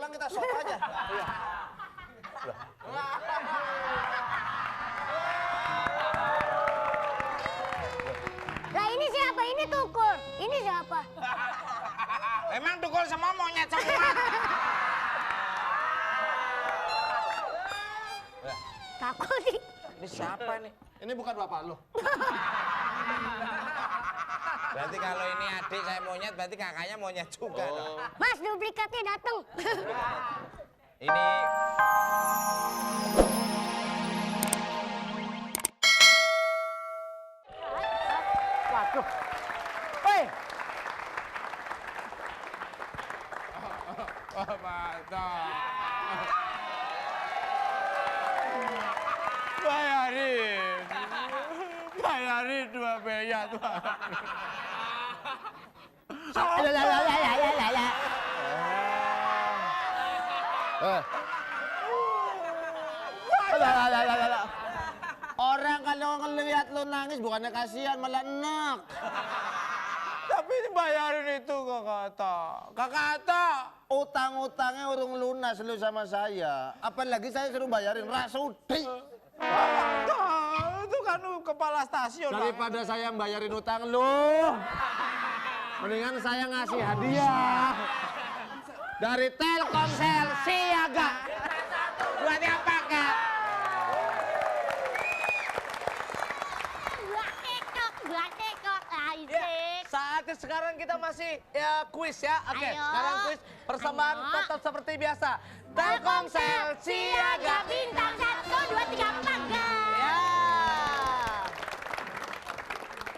pulang kita shop aja. Iya. Lah ini siapa? Ini Tukul. Ini siapa? Emang Tukul semua monyet semua? Takut sih. Ini siapa nih? Ini bukan bapak lo. Berarti kalau ini adik saya monyet, berarti kakaknya monyet juga dong. Mas, duplikatnya datang. Ini Waduh. Hei, bayarin 2 miliar tuh. Orang kalau ngelihat lo nangis bukannya kasihan malah enak. Tapi bayarin itu Kakak Atta. Utang-utangnya urung lunas lu sama saya. Apalagi saya suruh bayarin Rasudi. Itu kan kepala stasiun. Daripada saya bayarin utang lu, mendingan saya ngasih hadiah dari Telkomsel Siaga. Buat apa Kak? Gua tekok. Asik. saatnya sekarang kita masih ya kuis ya. Oke, Ayo. sekarang kuis persembahan Ayo. tetap seperti biasa. Telkomsel Siaga. bintang 1, 2, 3, 4 guys. Ya.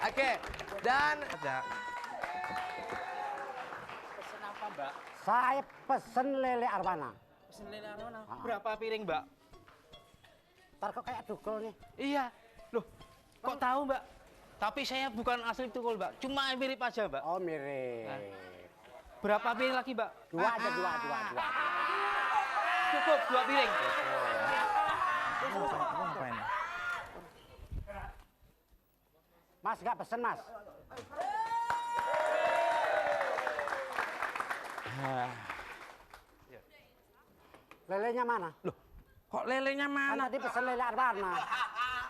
Oke, dan Pesen apa, Mbak? Saya pesen lele arwana. Pesen lele arwana. Berapa piring, Mbak? Ntar kok kayak dugol nih. Iya. Loh, kok tahu, Mbak? Tapi saya bukan asli Tukul, Mbak. Cuma mirip aja, Mbak. Oh mirip. Berapa piring lagi, Mbak? Dua aja, dua. Cukup 2 piring. Ngapain? Mas nggak pesen mas? Lelenya mana? Loh, kok lelenya Kan mana? tadi pesen lele arwana.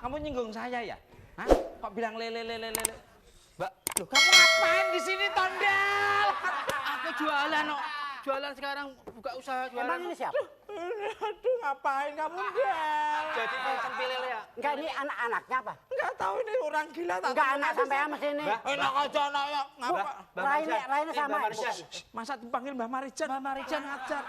Kamu nyinggung saya ya? Hah? Kok bilang lele? Mbak, loh kamu ngapain di sini Tondel? Aku jualan, kok. Jualan sekarang, buka usaha jualan. Emang ini siapa? Aduh, ngapain kamu Del? Jadi pesen lele ya? Enggak, ini anak-anaknya apa? Enggak tahu ini orang gila tak Enggak tahu anak habis. sampai sama sini. Enak aja anak ya. Ngapa? Lainnya sama. Mbak Marijan. Masa dipanggil Mbak Marijan? Mbak Marijan ngajar.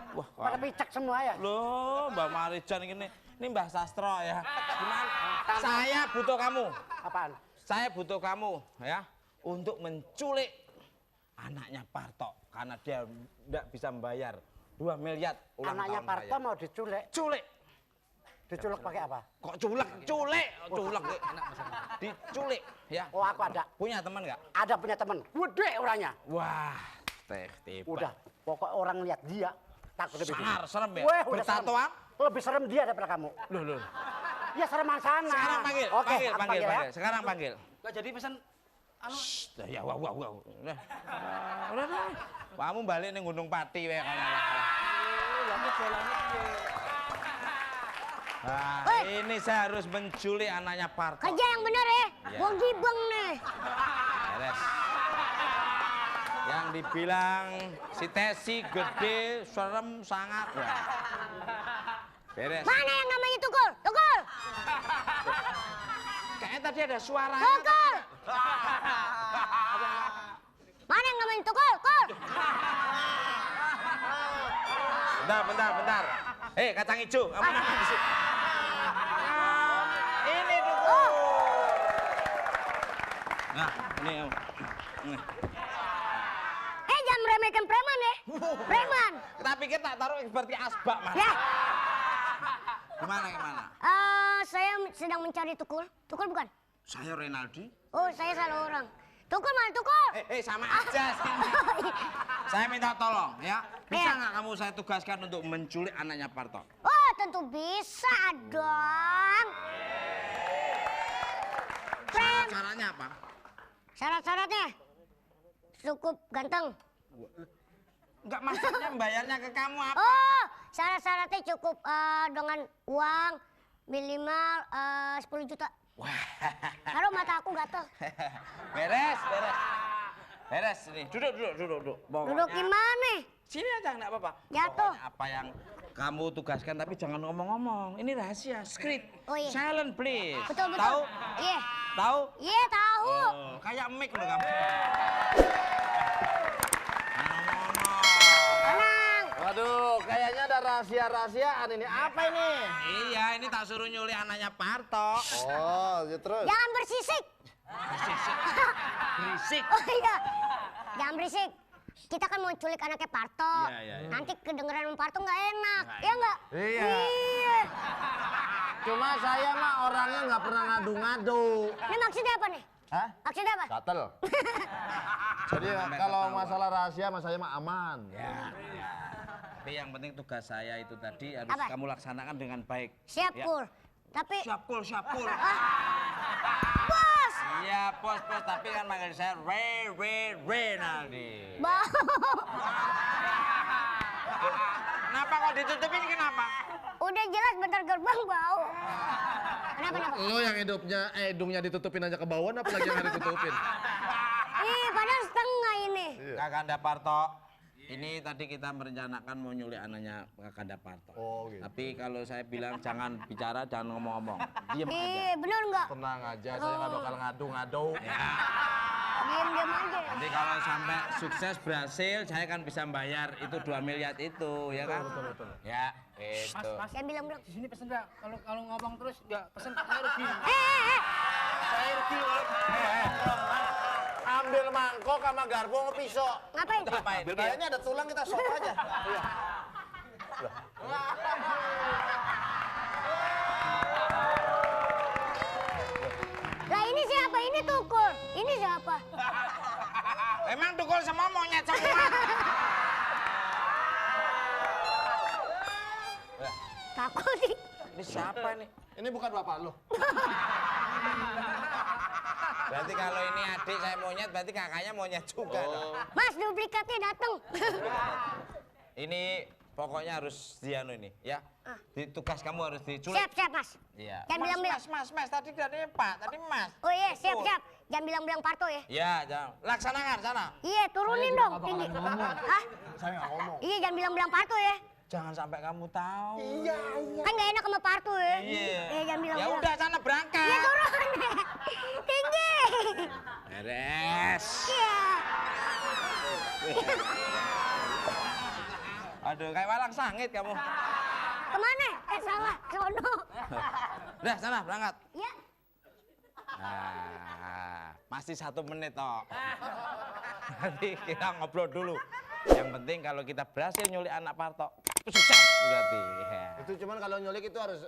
Wah, Pada picek semua ya. loh Mbak Marijan ini Mbah Sastro ya. Gimana? Saya butuh kamu. Apaan? Saya butuh kamu ya untuk menculik anaknya Parto karena dia tidak bisa membayar 2 miliar ulang Anaknya tahun Parto saya. mau diculik. Culik. Diculik pakai apa? Kok culek? Culik. Diculik ya. Oh aku ada. Punya teman nggak? Ada punya temen. Gede orangnya. Wah, teh tiba. Udah. Pokok orang lihat dia takut lebih. Sangar, serem ya? Weh, udah Bertatoan? serem. Lebih serem dia daripada kamu. Loh. Ya sereman sana. Sekarang panggil, Oke, panggil. aku panggil ya. Sekarang panggil. Nggak jadi pesen anu. Ya, wow. Udah. Udah. Kamu balik nih Gunung Pati we kamu. Lalu jualannya piye? Nah, ini saya harus menculik anaknya Parto. Kerja yang bener ya. Iya. Wong gibeng nih. Beres. Yang dibilang si Tesi gede, serem sangat ya. Beres. Mana yang namanya Tukul? Tukul! Kayaknya tadi ada suara. Tukul! Mana yang namanya Tukul? Kul! Bentar. Hei, kacang hijau, kamu ngapain di sini? Ini dulu. Oh. Nah, ini kamu. Nih. Jangan meremehkan preman ya. Preman. Kita pikir tak taruh seperti asbak, Mas. Ya. Gimana? Saya sedang mencari Tukul. Tukul bukan? Saya Renaldi. Oh, saya salah orang. Tukul mana Tukul? Sama aja sini. Saya minta tolong ya. Bisa Iya. nggak kamu saya tugaskan untuk menculik anaknya Parto? Oh, tentu bisa dong. Syarat-syaratnya apa? Syarat-syaratnya cukup ganteng. Enggak, maksudnya bayarnya ke kamu apa? Oh, syarat-syaratnya cukup dengan uang minimal 10 juta. Taruh mata aku gatel. Beres. Beres nih. Duduk. Duduk gimana? Sini aja enggak apa-apa. Jatuh. Pokoknya apa yang kamu tugaskan tapi jangan ngomong-ngomong. Ini rahasia, skrip. Oh, iya. Silent please. Betul. Tahu? Iya. Tahu? Iya, tahu. Oh, kayak mic loh kamu. Tenang. Waduh, kayaknya ada rahasia-rahasiaan ini. Apa ini? Iya, ini tak suruh nyulik anaknya Parto. Oh, ya terus. Jangan bersisik. Berisik. Oh iya. Jangan berisik. Kita kan mau culik anaknya Parto. Iya. Nanti kedengeran sama Parto nggak enak. Iya nggak? Iya. Cuma saya mah orangnya nggak pernah ngadu-ngadu. Ini maksudnya apa nih? Hah? Maksudnya apa? Gatel. Jadi kalau masalah rahasia mas saya mah aman. Ya. Tapi yang penting tugas saya itu tadi harus Apa? kamu laksanakan dengan baik. Siap, Ya. Pur. Tapi... Siap kul. Bos! Iya, pos. Tapi kan manggil saya Re nanti. Bau! Kenapa kok ditutupin kenapa? Udah jelas bentar gerbang bau. Kenapa? Lo yang hidungnya ditutupin aja ke bawah, apalagi yang harus ditutupin? Ih, padahal setengah ini. Kakanda Parto. Ini tadi kita merencanakan mau nyulik anaknya Kakanda Parto. Oh, gitu. Tapi kalau saya bilang jangan bicara, jangan ngomong-ngomong. Diam aja. Ih, bener nggak? Tenang aja, saya nggak bakal ngadu-ngadu. Diam aja. Nanti kalau sampai sukses berhasil, saya kan bisa bayar itu 2 miliar itu, ya kan? Betul. Ya, itu. Saya bilang. Di sini pesen Mbak. Kalau ngomong terus nggak pesen saya rugi. Eh. Ambil mangkok sama garpu sama pisau. Ngapain? Ngapain? Kayaknya ada tulang kita sok aja. Iya. Lah ini siapa? Ini Tukur. Ini siapa? Emang tukul semua monyet semua? Takut sih. Ini siapa nih? Ini bukan bapak lo. Berarti kalau ini adik saya monyet, berarti kakaknya monyet juga dong. Mas, duplikatnya datang. Ini pokoknya harus dianu ini, ya. Tugas kamu harus diculik. Siap, Mas. Iya. Jangan bilang-bilang. Mas. Tadi katanya Pak, tadi Mas. Oh iya, siap. Jangan bilang-bilang Parto ya. Iya, jangan. Laksanakan sana. Iya, turunin dong tinggi. Hah? Saya nggak ngomong. Iya, jangan bilang-bilang Parto ya. Jangan sampai kamu tahu. Kan nggak enak sama Parto ya. Iya. Jangan bilang. Ya udah sana berangkat. Iya, turun. Tinggi. Beres. Iya. Aduh, kayak walang sangit kamu. Kemana? Salah. Sono. Udah, sana berangkat. Iya. Masih 1 menit toh. Nanti kita ngobrol dulu. Yang penting kalau kita berhasil nyulik anak Parto, sukses berarti. Itu cuman kalau nyulik itu harus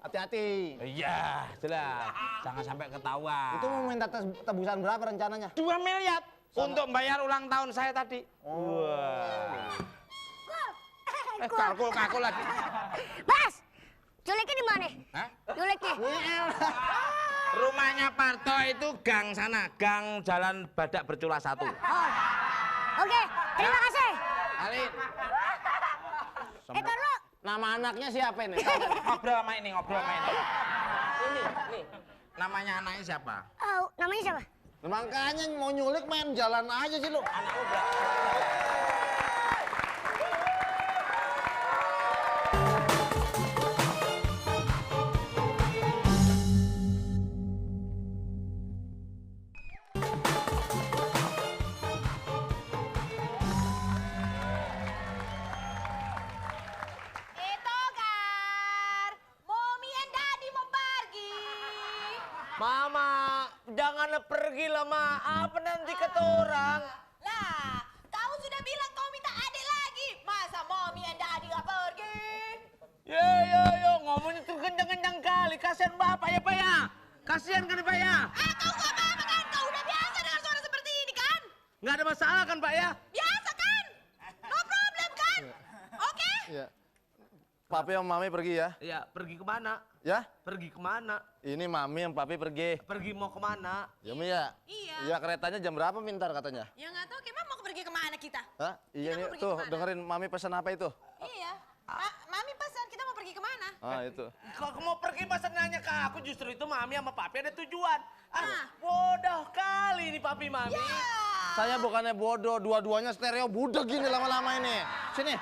hati-hati. Iya, jelas. Jangan sampai ketahuan. Itu mau minta tebusan berapa rencananya? 2 miliar untuk bayar ulang tahun saya tadi. Wah. Kalkul lagi. Mas, culiknya di mana? Hah? Culiknya. Rumahnya Parto itu gang sana, gang Jalan Badak Bercula 1. Oh. Oke, terima kasih. Alin. Taruh. Nama anaknya siapa ini? Ngobrol sama ini. Ini. Namanya anaknya siapa? Oh, namanya siapa? Makanya mau nyulik main jalan aja sih lu. Anakmu berapa? Mama, jangan pergi lama. Apa nanti kata orang? Lah, kau sudah bilang kau minta adik lagi. Masa mommy and daddy gak pergi? Yo, ngomongnya tuh kencang-kencang kali. Kasihan bapak ya, Pak ya. Kasihan kan, Pak ya. Kau gak apa-apa kan? Kau udah biasa dengan suara seperti ini kan? Nggak ada masalah kan, Pak ya? Biasa kan? No problem kan? Oke? Iya. papi sama mami pergi ya. Iya, pergi kemana? Ya? Pergi kemana? Ini mami yang papi pergi. Pergi mau kemana? Ya Mi ya? Iya. Iya keretanya jam berapa mintar katanya? Ya nggak tahu, Kema mau pergi kemana kita? Hah? Iya Kita nih mau pergi tuh kemana? dengerin mami pesan apa itu? Iya. Mami pesan kita mau pergi kemana? Ah itu. Kalau mau pergi masa nanya ke aku, justru itu mami sama papi ada tujuan. Bodoh kali ini papi mami. Saya bukannya bodoh, dua-duanya stereo budeg gini lama-lama ini. Sini.